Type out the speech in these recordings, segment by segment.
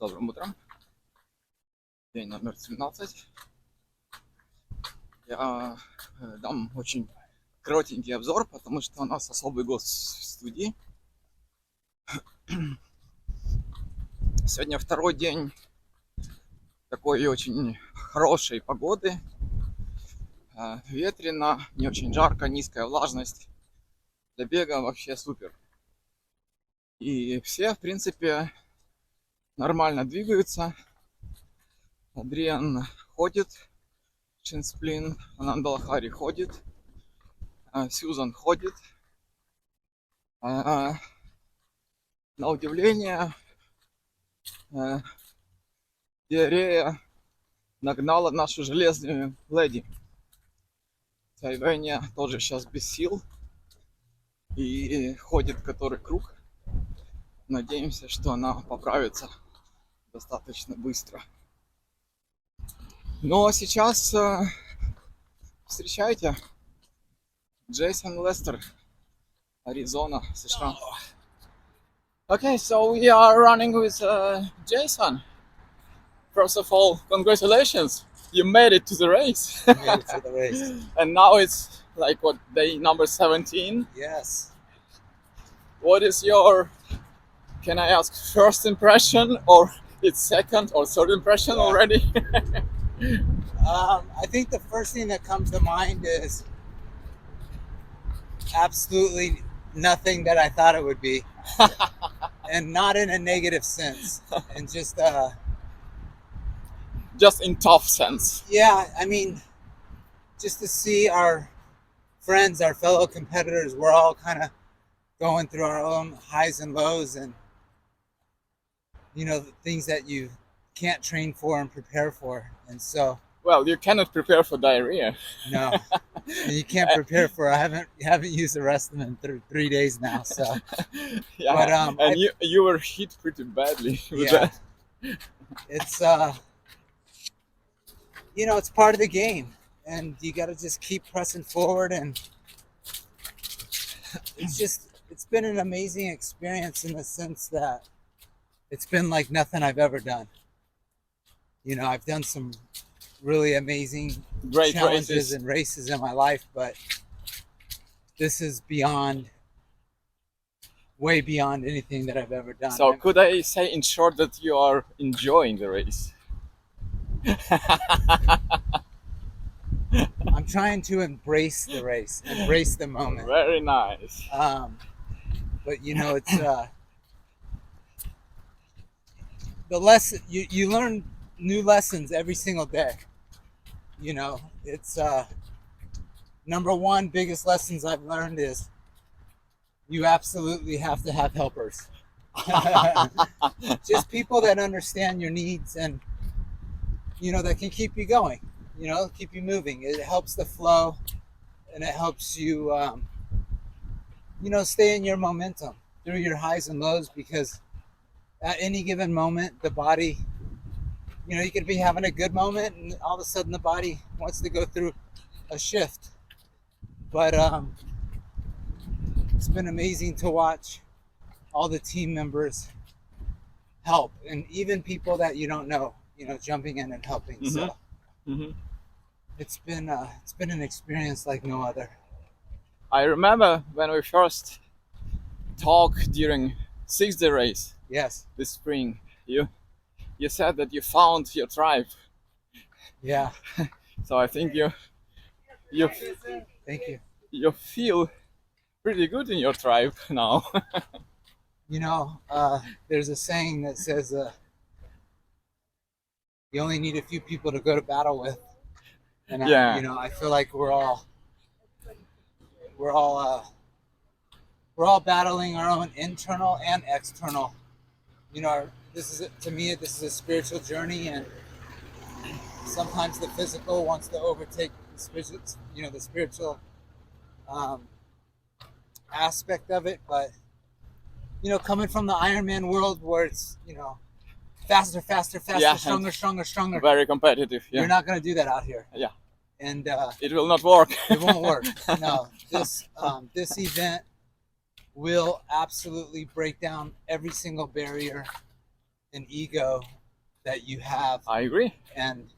Добрым утром. День номер 17. Я дам очень коротенький обзор, потому что у нас особый гость в студии. Сегодня второй день такой очень хорошей погоды. Ветрено, не очень жарко, низкая влажность. Для бега вообще супер. И все, в принципе, нормально двигаются. Адриан ходит, Шинсплин, Анандалхари ходит, Сьюзан ходит. На удивление, диарея нагнала нашу железную леди. Тайвеня тоже сейчас без сил и ходит который круг. Надеемся, что она поправится достаточно быстро. Ну а сейчас встречайте, Джейсон Лестер, Аризона, США. Okay, so we are running with Jason. First of all, congratulations! You made it to the race. Made it to the race. And now it's like what, day number 17? Yes. What is your, can I ask, first impression, or it's second or third impression already? I think the first thing that comes to mind is absolutely nothing that I thought it would be. And not in a negative sense. And just in tough sense. Yeah, I mean, just to see our friends, our fellow competitors, we're all kind of going through our own highs and lows, and the things that you can't train for and prepare for. And so, well, you cannot prepare for diarrhea. No, and you can't prepare for. I haven't used the rest of them in 3 days now. So, yeah, but, and you were hit pretty badly with that. It's it's part of the game, and you got to just keep pressing forward. And it's been an amazing experience in the sense that it's been like nothing I've ever done. I've done some really amazing great challenges and races in my life, but this is way beyond anything that I've ever done. So could I say in short that you are enjoying the race? I'm trying to embrace the race, embrace the moment. Very nice. But it's the lesson, you learn new lessons every single day. It's number one biggest lessons I've learned is you absolutely have to have helpers. Just people that understand your needs and that can keep you going, keep you moving. It helps the flow, and it helps you stay in your momentum through your highs and lows, because at any given moment the body, you could be having a good moment and all of a sudden the body wants to go through a shift. But it's been amazing to watch all the team members help, and even people that you don't know, jumping in and helping. Mm-hmm. So it's been an experience like no other. I remember when we first talked during 6-day race. Yes. This spring, you said that you found your tribe. Yeah. So I think you Thank you. You feel pretty good in your tribe now. There's a saying that says you only need a few people to go to battle with, and I feel like we're all battling our own internal and external. This is a spiritual journey, and sometimes the physical wants to overtake the spiritual aspect of it. But coming from the Ironman world where it's faster, Yeah, stronger. Very competitive. Yeah. You're not going to do that out here. Yeah. And it will not work. It won't work. No. This event will absolutely break down every single barrier an ego that you have. I agree. And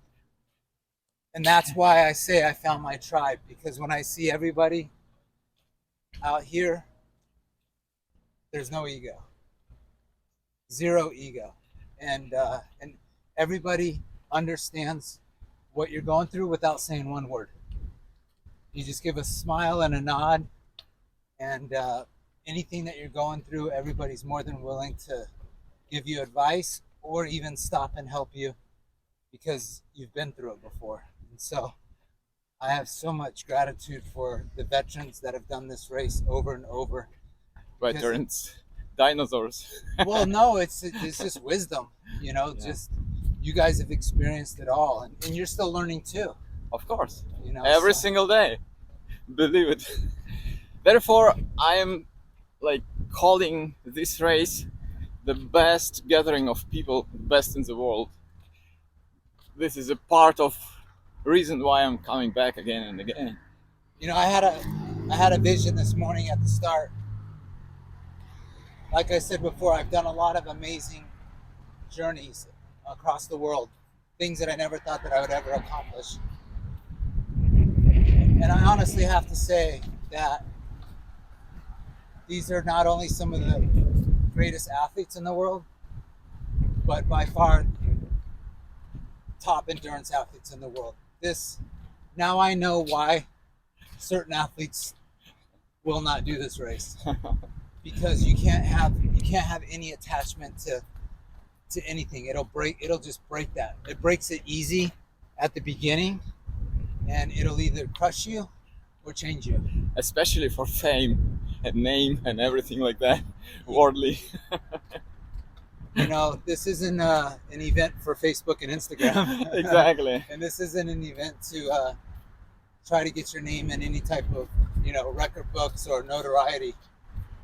that's why I say I found my tribe, because when I see everybody out here, there's no ego, zero ego, and everybody understands what you're going through without saying one word. You just give a smile and a nod, and anything that you're going through, everybody's more than willing to give you advice or even stop and help you because you've been through it before. And so I have so much gratitude for the veterans that have done this race over and over. Veterans, dinosaurs. Well, no, it's just wisdom, just you guys have experienced it all, and you're still learning too. Of course, every single day, believe it. Therefore, I am calling this race the best gathering of people, best in the world. This is a part of reason why I'm coming back again and again. I had a vision this morning at the start. Like I said before, I've done a lot of amazing journeys across the world, things that I never thought that I would ever accomplish. And I honestly have to say that these are not only some of the greatest athletes in the world, but by far top endurance athletes in the world. Now I know why certain athletes will not do this race. Because you can't have any attachment to anything. It'll just break that. It breaks it easy at the beginning, and it'll either crush you or change you. Especially for fame and name and everything like that, worldly. This isn't an event for Facebook and Instagram. Exactly. And this isn't an event to try to get your name in any type of record books or notoriety.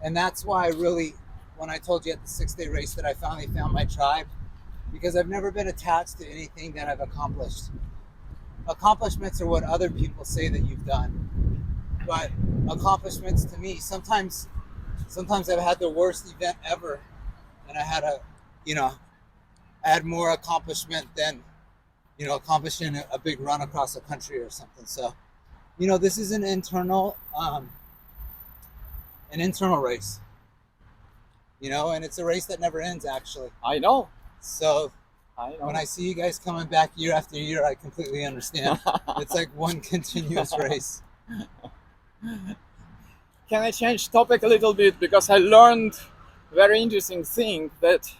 And that's why when I told you at the 6-day race that I finally found my tribe, because I've never been attached to anything that I've accomplished. Accomplishments are what other people say that you've done. But accomplishments to me, sometimes I've had the worst event ever, and I had more accomplishment than, accomplishing a big run across the country or something. So, this is an internal race, and it's a race that never ends, actually. I know. So when I see you guys coming back year after year, I completely understand. It's like one continuous race. Can I change topic a little bit? Because I learned very interesting thing that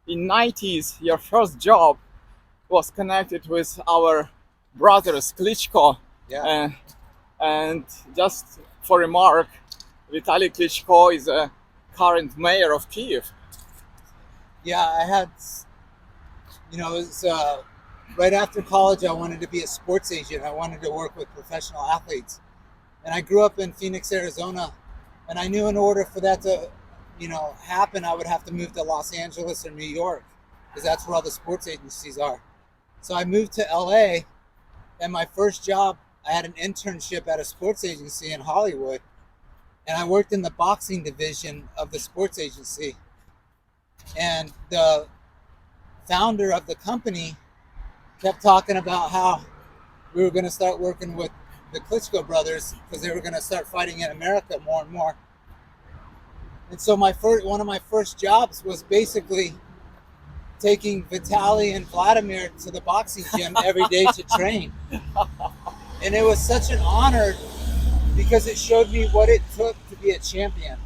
in 90s, your first job was connected with our brothers Klitschko. Yeah. And just for remark, Vitaly Klitschko is a current mayor of Kiev. Yeah, I had, it was right after college, I wanted to be a sports agent. I wanted to work with professional athletes. And I grew up in Phoenix, Arizona. And I knew in order for that to, happen, I would have to move to Los Angeles or New York, because that's where all the sports agencies are. So I moved to LA, and my first job, I had an internship at a sports agency in Hollywood. And I worked in the boxing division of the sports agency. And the founder of the company kept talking about how we were going to start working with the Klitschko brothers because they were going to start fighting in America more and more. And so one of my first jobs was basically taking Vitaly and Vladimir to the boxing gym every day to train. And it was such an honor because it showed me what it took to be a champion.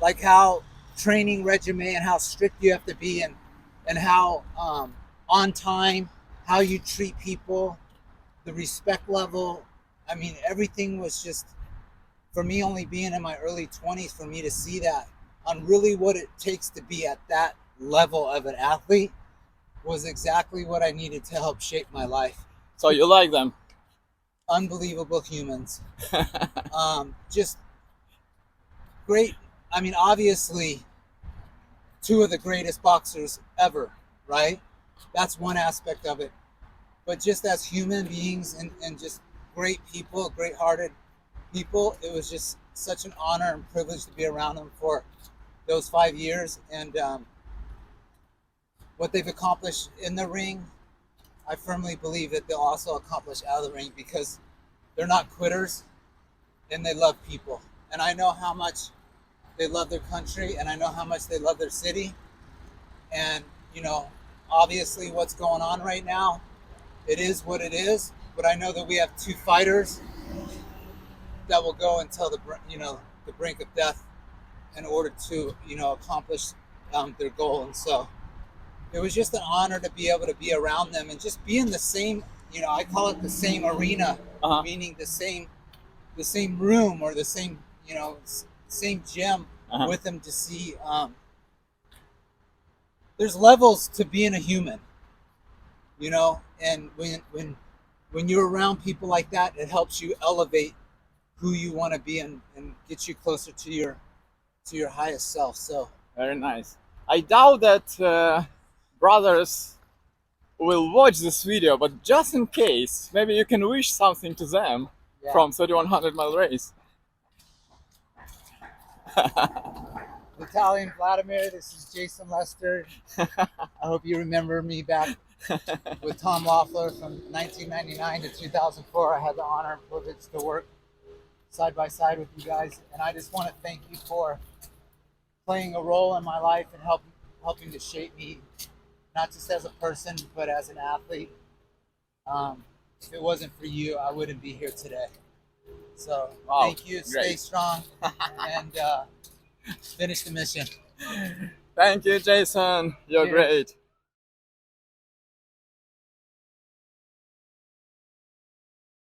Like how training regimen and how strict you have to be, and how on time, how you treat people, the respect level. I mean, everything was just, for me only being in my early 20s, for me to see that on really what it takes to be at that level of an athlete was exactly what I needed to help shape my life. So you like them? Unbelievable humans. Just great. I mean, obviously, two of the greatest boxers ever, right? That's one aspect of it. But just as human beings and just great people, great-hearted people, it was just such an honor and privilege to be around them for those 5 years. And what they've accomplished in the ring, I firmly believe that they'll also accomplish out of the ring, because they're not quitters and they love people. And I know how much they love their country, and I know how much they love their city. And, you know, obviously what's going on right now, it is what it is. But I know that we have two fighters that will go until the brink of death in order to, you know, accomplish their goal. And so it was just an honor to be able to be around them and just be in the same, you know, I call it the same arena, meaning the same room, or the same, you know, same gym with them, to see there's levels to being a human, you know. And when you're around people like that, it helps you elevate who you want to be, and get you closer to your highest self. So very nice. I doubt that brothers will watch this video, but just in case, maybe you can wish something to them from 3100 mile race. Italian Vladimir, this is Jayson Lester. I hope you remember me back with Tom Loeffler from 1999 to 2004. I had the honor and privilege to work side by side with you guys, and I just want to thank you for playing a role in my life and helping to shape me, not just as a person, but as an athlete. If it wasn't for you, I wouldn't be here today. So thank you. Great. Stay strong and finish the mission. Thank you, Jayson. You're great.